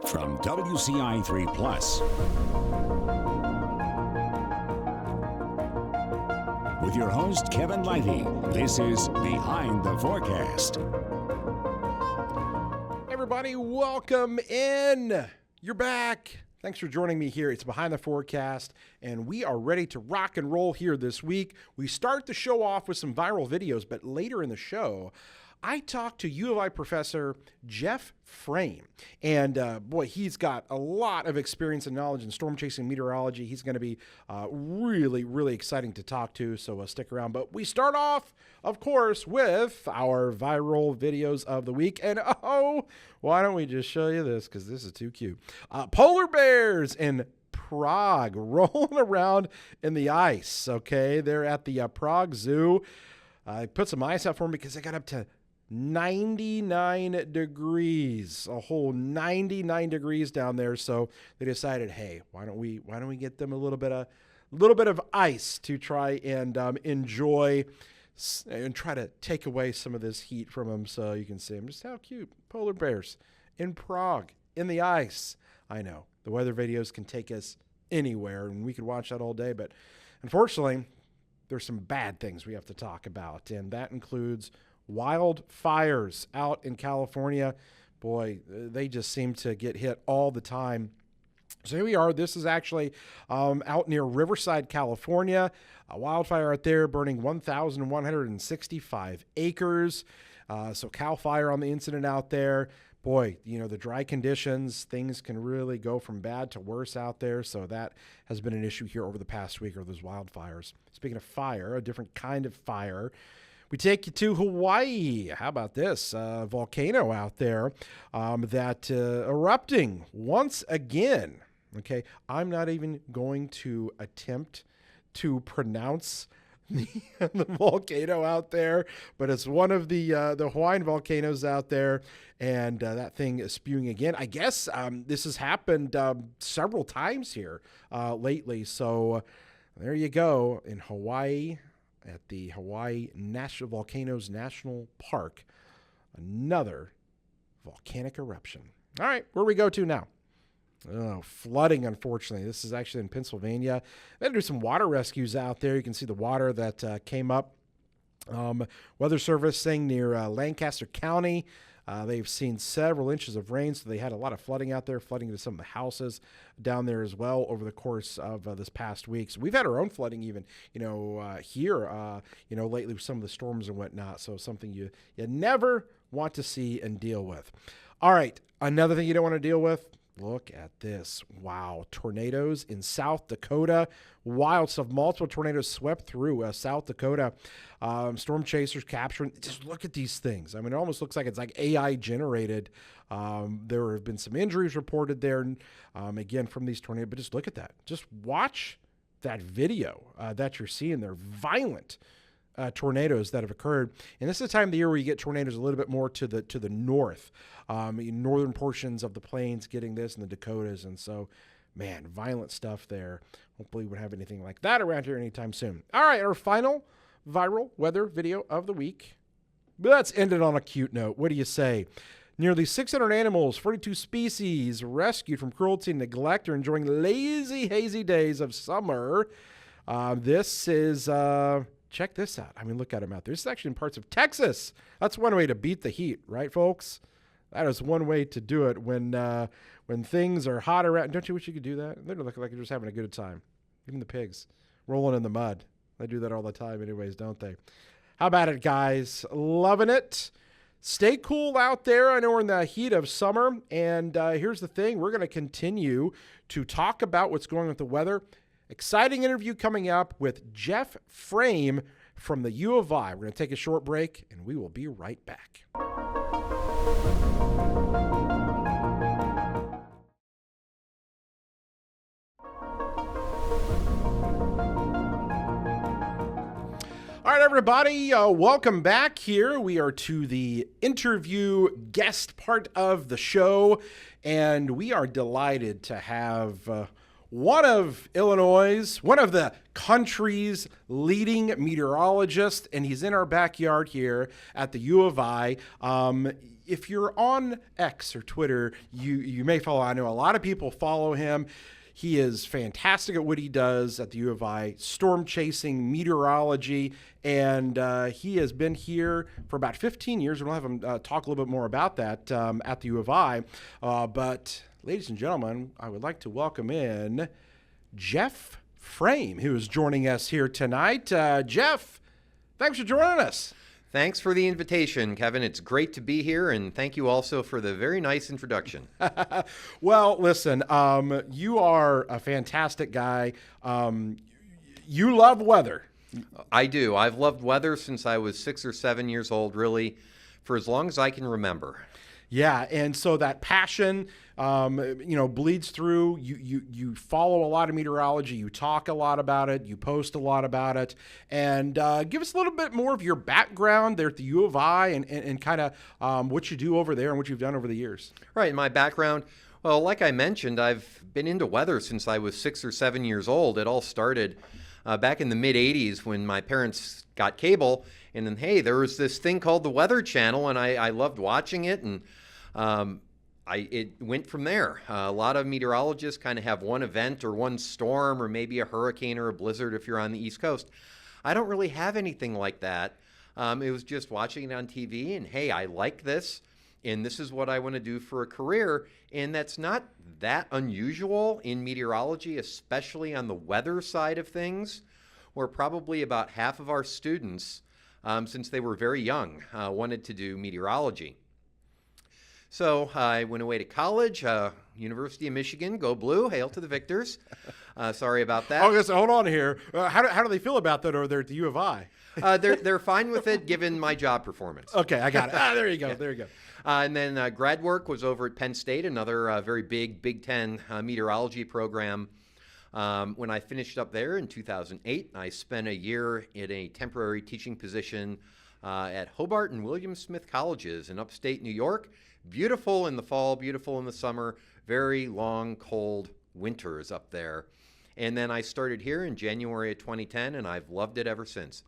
From WCI3 Plus, with your host, Kevin Lighty, this is Behind the Forecast. Everybody, welcome in. You're back. Thanks for joining me here. It's Behind the Forecast, and we are ready to rock and roll here this week. We start the show off with some viral videos, but later in the show, I talked to U of I professor Jeff Frame, and boy, he's got a lot of experience and knowledge in storm chasing meteorology. He's going to be really exciting to talk to, so stick around. But we start off, of course, with our viral videos of the week, and why don't we just show you this, because this is too cute. Polar bears in Prague rolling around in the ice, okay? They're at the Prague Zoo. I put some ice out for them because they got up to 99 degrees, a whole 99 degrees down there. So they decided, hey, why don't we get them a little bit of ice to try and enjoy and try to take away some of this heat from them. So you can see them. Just how cute. Polar bears in Prague in the ice. I know the weather videos can take us anywhere and we could watch that all day, but unfortunately there's some bad things we have to talk about, and that includes wildfires out in California. Boy, they just seem to get hit all the time. So here we are. This is actually out near Riverside, California. A wildfire out there burning 1,165 acres. So Cal Fire on the incident out there. Boy, you know, the dry conditions, things can really go from bad to worse out there. So that has been an issue here over the past week, or those wildfires. Speaking of fire, a different kind of fire, we take you to Hawaii. How about this? Volcano out there that erupting once again. Okay, I'm not even going to attempt to pronounce the volcano out there, but it's one of the Hawaiian volcanoes out there, and that thing is spewing again. I guess this has happened several times here lately. So there you go in Hawaii at the Hawaii National Volcanoes National Park, another volcanic eruption. All right, where we go to now? Oh, flooding, unfortunately. This is actually in Pennsylvania. They had to do some water rescues out there. You can see the water that came up. Weather Service saying near Lancaster County, they've seen several inches of rain, so they had a lot of flooding out there, flooding into some of the houses down there as well over the course of this past week. So we've had our own flooding even, here, lately with some of the storms and whatnot. So something you never want to see and deal with. All right, another thing you don't want to deal with. Look at this. Wow. Tornadoes in South Dakota. Wild stuff. Multiple tornadoes swept through South Dakota. Storm chasers capturing. Just look at these things. I mean, it almost looks like it's like AI generated. There have been some injuries reported there, again, from these tornadoes. But just look at that. Just watch that video that you're seeing there. Violent tornadoes that have occurred. And this is the time of the year where you get tornadoes a little bit more to the north, in northern portions of the plains getting this, and the Dakotas. And so, man, violent stuff there. Hopefully we won't have anything like that around here anytime soon. All right, our final viral weather video of the week. But let's end it on a cute note. What do you say? Nearly 600 animals, 42 species rescued from cruelty and neglect are enjoying lazy, hazy days of summer. This is... check this out. I mean, look at them out there. This is actually in parts of Texas. That's one way to beat the heat, right, folks? That is one way to do it when things are hot around. Don't you wish you could do that? They look like they're just having a good time. Even the pigs rolling in the mud. They do that all the time anyways, don't they? How about it, guys? Loving it. Stay cool out there. I know we're in the heat of summer. And here's the thing. We're going to continue to talk about what's going on with the weather. Exciting interview coming up with Jeff Frame from the U of I. We're going to take a short break, and we will be right back. All right, everybody, welcome back here. We are to the interview guest part of the show, and we are delighted to have one of the country's leading meteorologists, and he's in our backyard here at the U of I. if you're on X or Twitter, you may follow. I know a lot of people follow him. He is fantastic at what he does at the U of I, storm chasing, meteorology, and he has been here for about 15 years. We'll have him talk a little bit more about that at the U of I. But ladies and gentlemen, I would like to welcome in Jeff Frame, who is joining us here tonight. Jeff, thanks for joining us. Thanks for the invitation, Kevin. It's great to be here, and thank you also for the very nice introduction. Well, listen, you are a fantastic guy. You love weather. I do. I've loved weather since I was 6 or 7 years old, really, for as long as I can remember. Yeah, and so that passion, bleeds through. You follow a lot of meteorology. You talk a lot about it. You post a lot about it. And give us a little bit more of your background there at the U of I and kind of what you do over there and what you've done over the years. Right, my background, well, like I mentioned, I've been into weather since I was 6 or 7 years old. It all started back in the mid-'80s when my parents got cable. And then, hey, there was this thing called the Weather Channel, and I loved watching it, and it went from there. A lot of meteorologists kind of have one event or one storm or maybe a hurricane or a blizzard if you're on the East Coast. I don't really have anything like that. It was just watching it on TV, and hey, I like this, and this is what I want to do for a career. And that's not that unusual in meteorology, especially on the weather side of things, where probably about half of our students, since they were very young, wanted to do meteorology. So I went away to college, University of Michigan, go blue, hail to the victors. Sorry about that. Okay, so hold on here. How do they feel about that over there at the U of I? They're fine with it given my job performance. Okay, I got it. There you go. Yeah. There you go. And then grad work was over at Penn State, another very big Big Ten meteorology program. When I finished up there in 2008, I spent a year in a temporary teaching position at Hobart and William Smith Colleges in upstate New York. Beautiful in the fall, beautiful in the summer, very long, cold winters up there. And then I started here in January of 2010, and I've loved it ever since.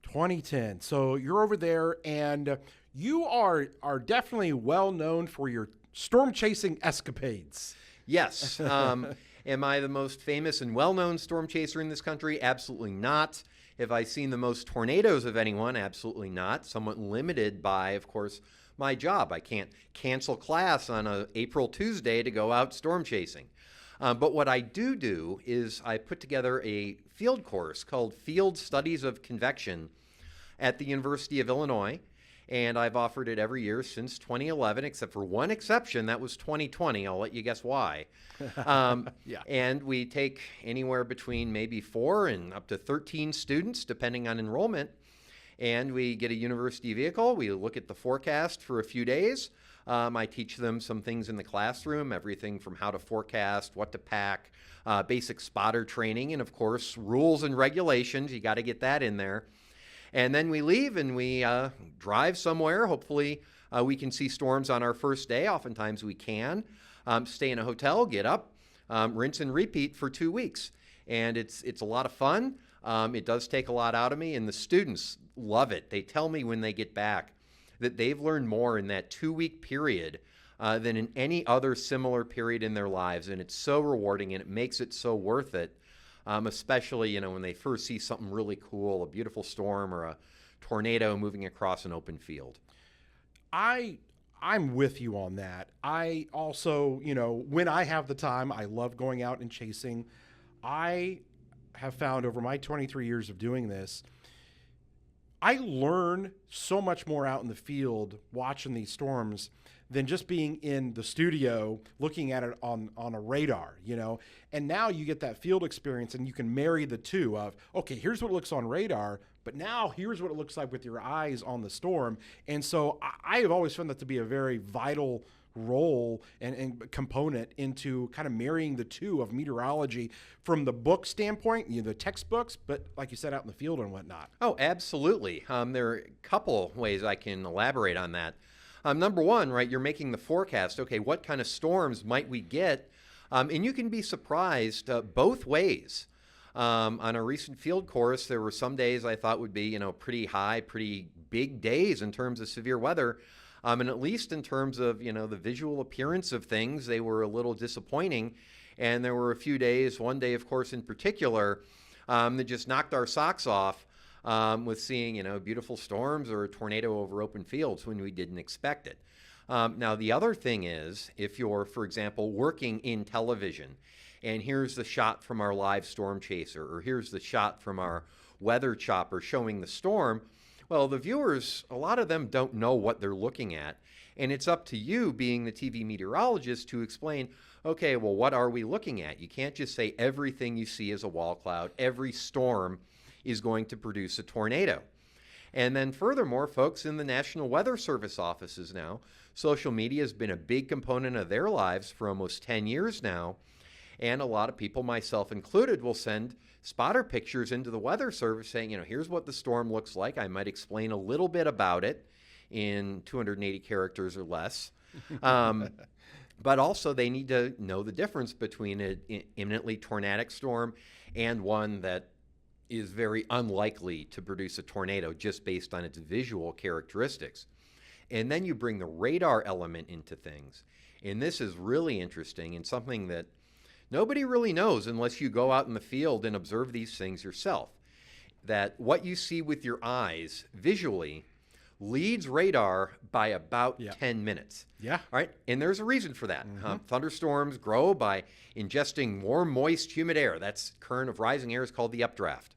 2010. So you're over there, and you are definitely well known for your storm chasing escapades. Yes. Am I the most famous and well-known storm chaser in this country? Absolutely not. Have I seen the most tornadoes of anyone? Absolutely not. Somewhat limited by, of course, my job. I can't cancel class on a April Tuesday to go out storm chasing. But what I do is I put together a field course called Field Studies of Convection at the University of Illinois. And I've offered it every year since 2011, except for one exception. That was 2020. I'll let you guess why. Yeah. And we take anywhere between maybe 4 and up to 13 students, depending on enrollment. And we get a university vehicle. We look at the forecast for a few days. I teach them some things in the classroom, everything from how to forecast, what to pack, basic spotter training, and of course, rules and regulations. You got to get that in there. And then we leave and we drive somewhere. Hopefully, we can see storms on our first day. Oftentimes we can. Stay in a hotel, get up, rinse and repeat for 2 weeks. And it's a lot of fun. It does take a lot out of me, and the students love it. They tell me when they get back that they've learned more in that 2-week period than in any other similar period in their lives. And it's so rewarding, and it makes it so worth it. Especially, when they first see something really cool, a beautiful storm or a tornado moving across an open field. I'm with you on that. I also, when I have the time, I love going out and chasing. I have found over my 23 years of doing this, I learn so much more out in the field watching these storms than just being in the studio looking at it on a radar, And now you get that field experience and you can marry the two of, okay, here's what it looks on radar, but now here's what it looks like with your eyes on the storm. And so I have always found that to be a very vital role and component into kind of marrying the two of meteorology from the book standpoint, the textbooks, but like you said, out in the field and whatnot. Oh, absolutely. There are a couple ways I can elaborate on that. Number one, right, you're making the forecast. Okay, what kind of storms might we get? And you can be surprised both ways. On a recent field course, there were some days I thought would be, pretty high, pretty big days in terms of severe weather. And at least in terms of, the visual appearance of things, they were a little disappointing. And there were a few days, one day, of course, in particular, that just knocked our socks off with seeing, beautiful storms or a tornado over open fields when we didn't expect it. Now, the other thing is, if you're, for example, working in television, and here's the shot from our live storm chaser, or here's the shot from our weather chopper showing the storm, well, the viewers, a lot of them don't know what they're looking at. And it's up to you, being the TV meteorologist, to explain, okay, well, what are we looking at? You can't just say everything you see is a wall cloud. Every storm is going to produce a tornado. And then furthermore, folks in the National Weather Service offices now, social media has been a big component of their lives for almost 10 years now. And a lot of people, myself included, will send spotter pictures into the Weather Service saying, here's what the storm looks like. I might explain a little bit about it in 280 characters or less. But also they need to know the difference between an imminently tornadic storm and one that is very unlikely to produce a tornado just based on its visual characteristics. And then you bring the radar element into things. And this is really interesting and something that nobody really knows unless you go out in the field and observe these things yourself. That what you see with your eyes visually leads radar by about 10 minutes. Yeah. All right. And there's a reason for that. Thunderstorms grow by ingesting warm, moist, humid air. That's current of rising air is called the updraft.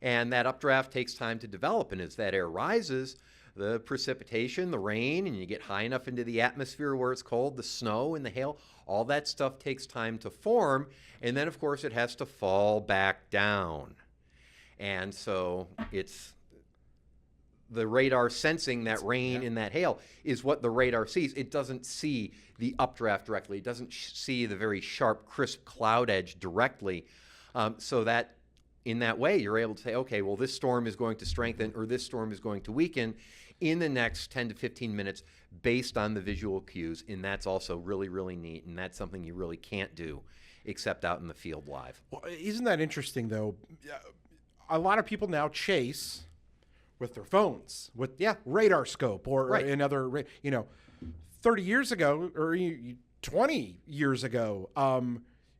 And that updraft takes time to develop. And as that air rises, the precipitation, the rain, and you get high enough into the atmosphere where it's cold, the snow and the hail, all that stuff takes time to form. And then, of course, it has to fall back down. And so it's the radar sensing that rain and that hail is what the radar sees. It doesn't see the updraft directly. It doesn't see the very sharp, crisp cloud edge directly. So that in that way, you're able to say, okay, well, this storm is going to strengthen or this storm is going to weaken in the next 10 to 15 minutes based on the visual cues. And that's also really, really neat. And that's something you really can't do except out in the field live. Well, isn't that interesting, though? A lot of people now chase with their phones, with radar scope or another, 30 years ago or 20 years ago,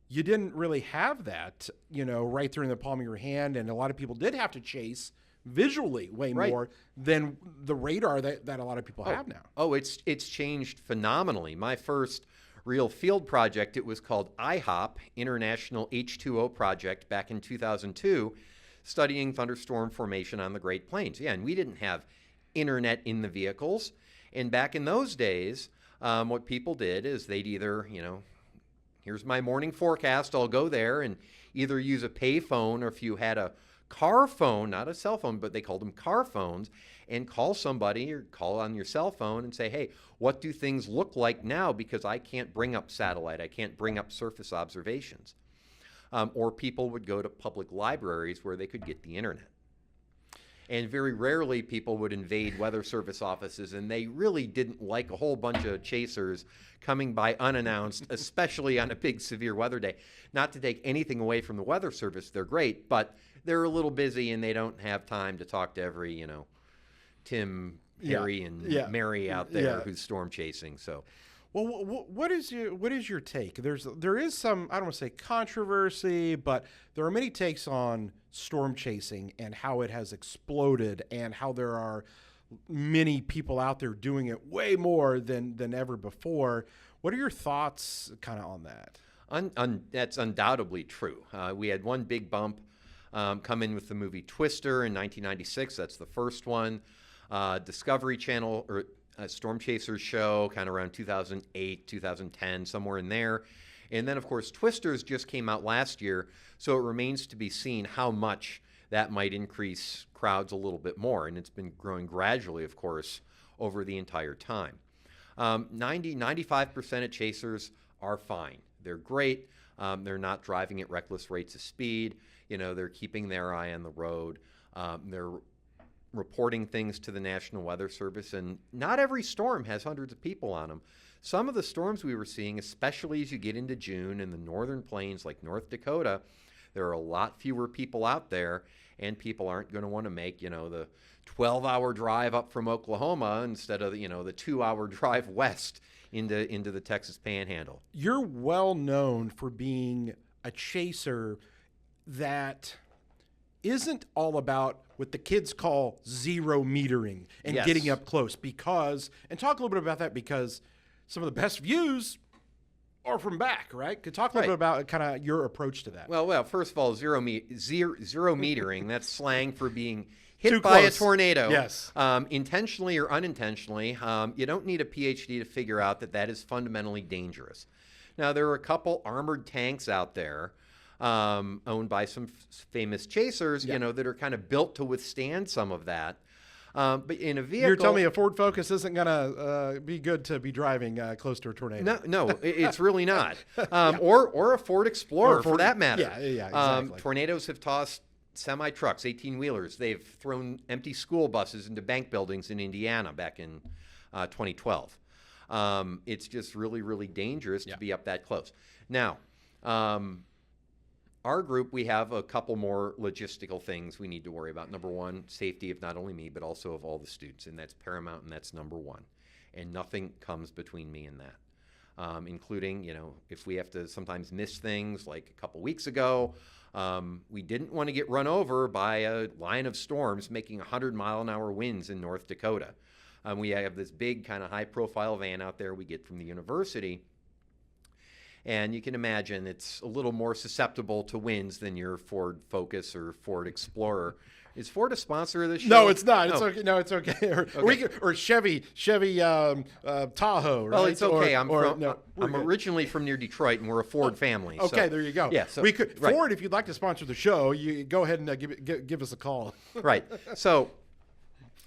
you didn't really have that, right there in the palm of your hand. And a lot of people did have to chase visually way more than the radar that a lot of people have now. Oh, it's changed phenomenally. My first real field project, it was called IHOP, International H2O Project, back in 2002, studying thunderstorm formation on the Great Plains. Yeah, and we didn't have internet in the vehicles. And back in those days, what people did is they'd either, here's my morning forecast, I'll go there and either use a pay phone, or if you had a car phone, not a cell phone, but they called them car phones, and call somebody or call on your cell phone and say, hey, what do things look like now? Because I can't bring up satellite, I can't bring up surface observations. Or people would go to public libraries where they could get the internet. And very rarely people would invade Weather Service offices, and they really didn't like a whole bunch of chasers coming by unannounced, especially on a big severe weather day. Not to take anything away from the Weather Service, they're great, but they're a little busy and they don't have time to talk to every, Tim, Harry, and Mary out there who's storm chasing. So, well, what is your take? There is some, I don't want to say controversy, but there are many takes on storm chasing and how it has exploded and how there are many people out there doing it way more than ever before. What are your thoughts kind of on that? That's undoubtedly true. We had one big bump come in with the movie Twister in 1996. That's the first one. Discovery Channel or Storm Chasers show kind of around 2008, 2010, somewhere in there. And then, of course, Twisters just came out last year, so it remains to be seen how much that might increase crowds a little bit more. And it's been growing gradually, of course, over the entire time. 95% of chasers are fine. They're great. They're not driving at reckless rates of speed. They're keeping their eye on the road. They're reporting things to the National Weather Service, and not every storm has hundreds of people on them. Some of the storms we were seeing, especially as you get into June in the northern plains like North Dakota, There are a lot fewer people out there, and people aren't going to want to make, the 12-hour drive up from Oklahoma instead of, the 2-hour drive west into the Texas Panhandle. You're well known for being a chaser that isn't all about what the kids call zero metering and Yes. getting up close, and talk a little bit about that, because some of the best views are from back, right? Could talk a little bit about kind of your approach to that. Well, first of all, zero metering, that's slang for being hit Too by close. a tornado. Yes. Intentionally or unintentionally. You don't need a PhD to figure out that is fundamentally dangerous. Now, there are a couple armored tanks out there owned by some famous chasers, that are kind of built to withstand some of that. But in a vehicle, You're telling me a Ford Focus isn't going to be good to be driving close to a tornado? No, it's really not. Or a Ford Explorer, for that matter. Yeah, exactly. Tornadoes have tossed semi-trucks, 18-wheelers. They've thrown empty school buses into bank buildings in Indiana back in 2012. It's just really, really dangerous to be up that close. Now, our group, we have a couple more logistical things we need to worry about. Number one, safety of not only me, but also of all the students, and that's paramount, and that's number one. And nothing comes between me and that, including, if we have to sometimes miss things, like a couple weeks ago, we didn't want to get run over by a line of storms making 100-mile-an-hour winds in North Dakota. We have this big kind of high-profile van out there we get from the university. And you can imagine it's a little more susceptible to winds than your Ford Focus or Ford Explorer. Is Ford a sponsor of this show? No, it's not. It's Oh. okay. No, it's okay. Or Chevy Tahoe. Right? Well, it's okay. I'm I'm originally from near Detroit, and we're a Ford family. Okay, so, there you go. Yeah, so we could right. Ford, if you'd like to sponsor the show, you go ahead and give us a call. Right. So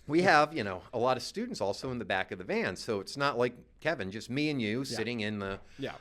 we have, a lot of students also in the back of the van. So it's not like, Kevin, just me and you sitting in the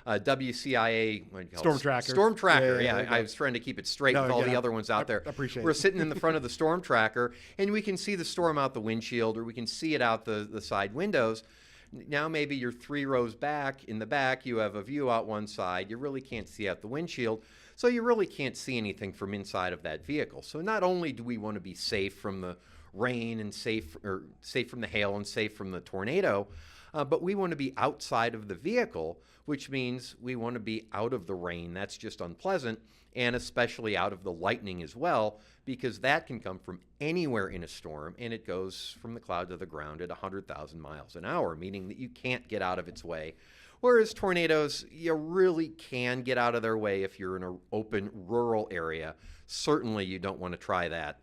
WCIA what do you call Storm it? Tracker. Storm Tracker. Yeah, I was trying to keep it straight No, with all yeah, the other ones out there. I appreciate We're it. sitting in the front of the Storm Tracker, and we can see the storm out the windshield, or we can see it out the side windows. Now maybe you're 3 rows back. In the back, you have a view out one side. You really can't see out the windshield, so you really can't see anything from inside of that vehicle. So not only do we want to be safe from the rain and safe from the hail and safe from the tornado, but we want to be outside of the vehicle, which means we want to be out of the rain. That's just unpleasant, and especially out of the lightning as well, because that can come from anywhere in a storm, and it goes from the cloud to the ground at 100,000 miles an hour, meaning that you can't get out of its way. Whereas tornadoes, you really can get out of their way if you're in an open rural area. Certainly you don't want to try that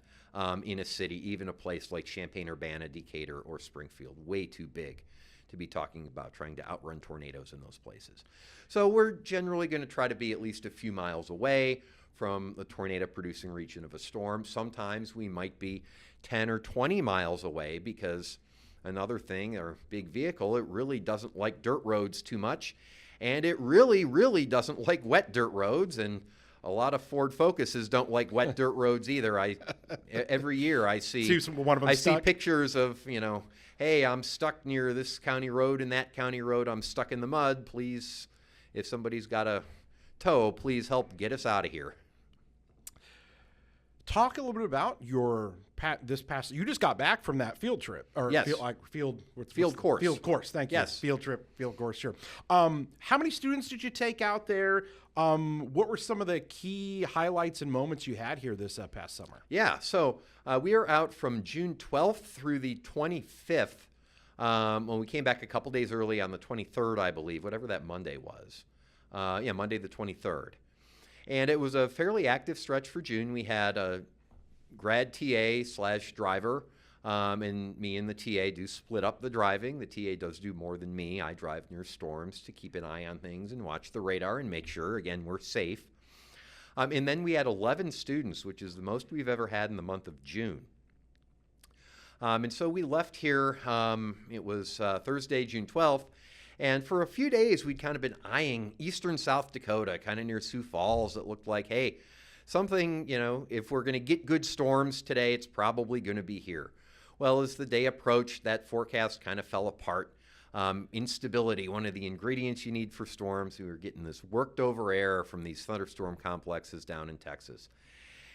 in a city, even a place like Champaign-Urbana, Decatur, or Springfield. Way too big to be talking about trying to outrun tornadoes in those places. So we're generally going to try to be at least a few miles away from the tornado-producing region of a storm. Sometimes we might be 10 or 20 miles away, because another thing, our big vehicle, it really doesn't like dirt roads too much, and it really, really doesn't like wet dirt roads, and a lot of Ford Focuses don't like wet dirt roads either. Every year I see one of them see pictures of, hey, I'm stuck near this county road and that county road. I'm stuck in the mud. Please, if somebody's got a tow, please help get us out of here. Talk a little bit about your this past. You just got back from that field trip, or Yes. field course. Field course. Thank you. Yes. Field trip, field course. Sure. How many students did you take out there? What were some of the key highlights and moments you had here this past summer? Yeah, so we are out from June 12th through the 25th. When we came back a couple days early on the 23rd, I believe, whatever that Monday was. Monday the 23rd. And it was a fairly active stretch for June. We had a grad TA/driver, and me and the TA do split up the driving. The TA does do more than me. I drive near storms to keep an eye on things and watch the radar and make sure, again, we're safe. And then we had 11 students, which is the most we've ever had in the month of June. And so we left here, it was Thursday, June 12th, and for a few days we'd kind of been eyeing eastern South Dakota, kind of near Sioux Falls. It looked like, hey, something, if we're going to get good storms today, it's probably going to be here. Well, as the day approached, that forecast kind of fell apart. Instability, one of the ingredients you need for storms. We were getting this worked over air from these thunderstorm complexes down in Texas.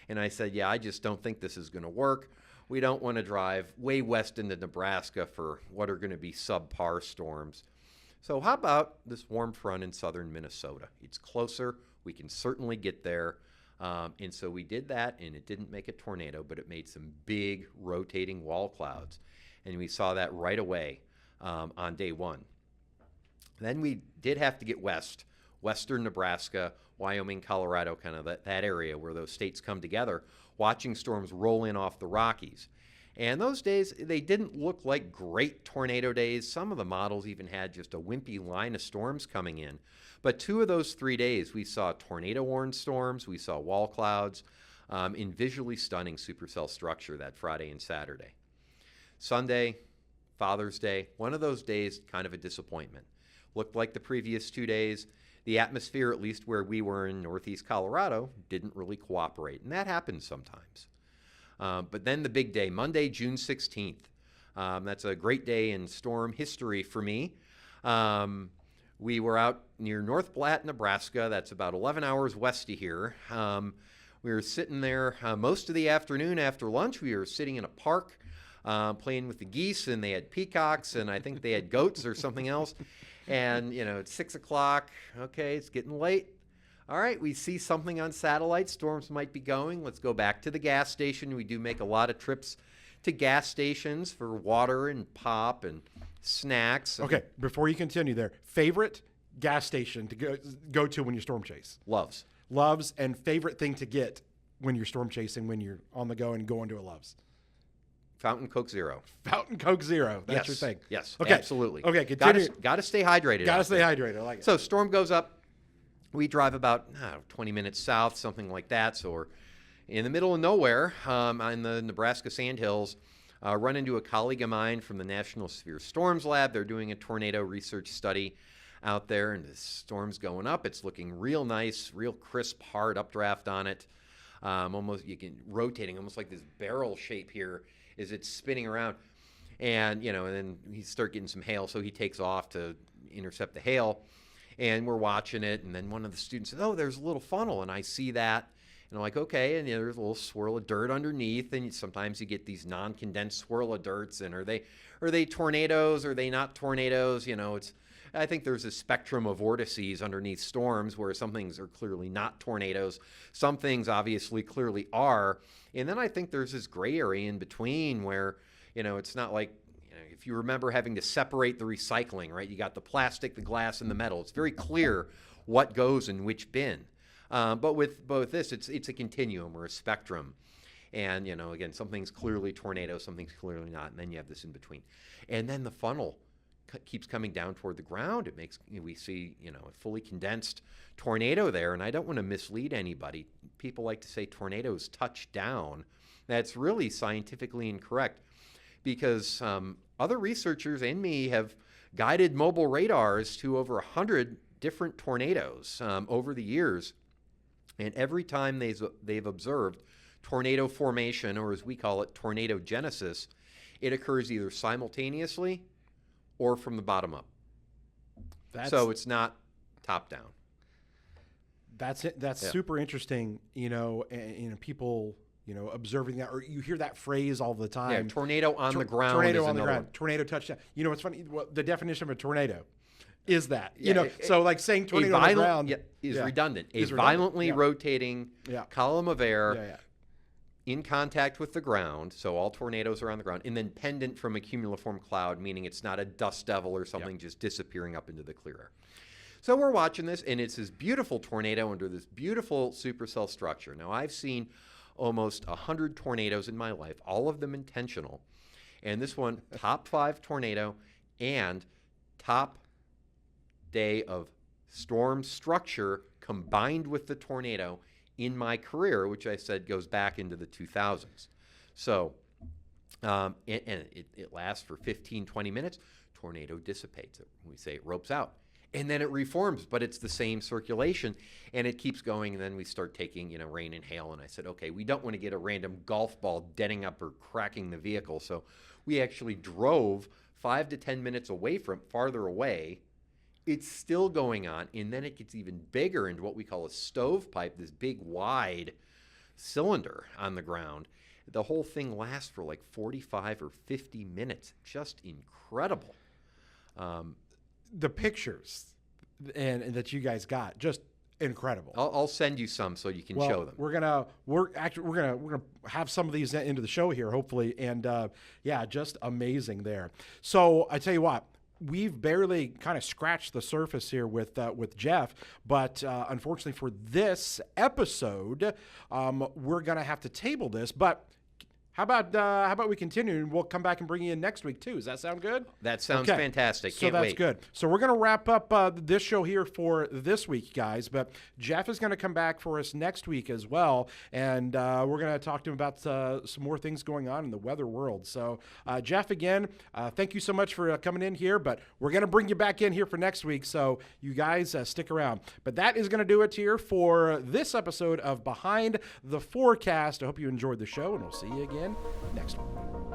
And I said, yeah, I just don't think this is going to work. We don't want to drive way west into Nebraska for what are going to be subpar storms. So how about this warm front in southern Minnesota? It's closer. We can certainly get there. And so we did that, and it didn't make a tornado, but it made some big rotating wall clouds. And we saw that right away on day one. Then we did have to get western Nebraska, Wyoming, Colorado, kind of that area where those states come together, watching storms roll in off the Rockies. And those days, they didn't look like great tornado days. Some of the models even had just a wimpy line of storms coming in. But 2 of those 3 days, we saw tornado-warned storms, we saw wall clouds, in visually stunning supercell structure that Friday and Saturday. Sunday, Father's Day, one of those days, kind of a disappointment. Looked like the previous 2 days. The atmosphere, at least where we were in northeast Colorado, didn't really cooperate, and that happens sometimes. But then the big day, Monday, June 16th. That's a great day in storm history for me. We were out near North Platte, Nebraska. That's about 11 hours west of here. We were sitting there most of the afternoon after lunch. We were sitting in a park playing with the geese, and they had peacocks, and I think they had goats or something else. And, it's 6 o'clock. Okay, it's getting late. All right, we see something on satellite. Storms might be going. Let's go back to the gas station. We do make a lot of trips to gas stations for water and pop and snacks. Okay, before you continue there, favorite gas station to go to when you storm chase? Loves. Loves, and favorite thing to get when you're storm chasing, when you're on the go and going to a Loves? Fountain Coke Zero. Fountain Coke Zero. That's your thing. Yes, okay. Absolutely. Okay, continue. Got to stay hydrated. Got to stay hydrated. I like it. So storm goes up. We drive about 20 minutes south, something like that. So we're in the middle of nowhere on the Nebraska Sandhills. Run into a colleague of mine from the National Severe Storms Lab. They're doing a tornado research study out there, and the storm's going up. It's looking real nice, real crisp, hard updraft on it. Almost you can rotating, almost like this barrel shape here as it's spinning around. And and then he start getting some hail, so he takes off to intercept the hail. And we're watching it, and then one of the students says, "Oh, there's a little funnel," and I see that. And I'm like, okay, and there's a little swirl of dirt underneath, and sometimes you get these non-condensed swirl of dirts, and are they tornadoes? Are they not tornadoes? I think there's a spectrum of vortices underneath storms where some things are clearly not tornadoes, some things obviously clearly are, and then I think there's this gray area in between where, it's not like, if you remember having to separate the recycling, right? You got the plastic, the glass, and the metal. It's very clear what goes in which bin. But with both this, it's a continuum or a spectrum. And, again, something's clearly tornado, something's clearly not, and then you have this in between. And then the funnel keeps coming down toward the ground. It makes, we see, a fully condensed tornado there, and I don't want to mislead anybody. People like to say tornadoes touch down. That's really scientifically incorrect because other researchers and me have guided mobile radars to over 100 different tornadoes over the years. And every time they've observed tornado formation, or as we call it, tornado genesis, it occurs either simultaneously or from the bottom up. So it's not top down. That's it. That's super interesting, and people, observing that, or you hear that phrase all the time. Yeah, tornado on the ground. Tornado on the ground. Tornado touchdown. It's funny. The definition of a tornado is that, so like saying tornado on the ground is redundant. A violently rotating column of air in contact with the ground, so all tornadoes are on the ground, and then pendant from a cumuliform cloud, meaning it's not a dust devil or something just disappearing up into the clear air. So we're watching this, and it's this beautiful tornado under this beautiful supercell structure. Now, I've seen almost 100 tornadoes in my life, all of them intentional. And this one, top 5 tornado and top day of storm structure combined with the tornado in my career, which I said goes back into the 2000s. So, and it lasts for 15, 20 minutes. Tornado dissipates. We say it ropes out. And then it reforms, but it's the same circulation, and it keeps going, and then we start taking, rain and hail, and I said, okay, we don't want to get a random golf ball denting up or cracking the vehicle, so we actually drove 5 to 10 minutes farther away, it's still going on. And then it gets even bigger into what we call a stovepipe, this big wide cylinder on the ground. The whole thing lasts for like 45 or 50 minutes. Just incredible. The pictures and that you guys got, just incredible. I'll send you some so you can show them. We're gonna have some of these into the show here, hopefully, and yeah, just amazing there. So I tell you what, we've barely kind of scratched the surface here with Jeff, but unfortunately for this episode, we're gonna have to table this. But how about we continue and we'll come back and bring you in next week too? Does that sound good? That sounds fantastic. So that's good. So we're going to wrap up this show here for this week, guys. But Jeff is going to come back for us next week as well, and we're going to talk to him about some more things going on in the weather world. So Jeff, again, thank you so much for coming in here. But we're going to bring you back in here for next week, so you guys stick around. But that is going to do it here for this episode of Behind the Forecast. I hope you enjoyed the show, and we'll see you again next week.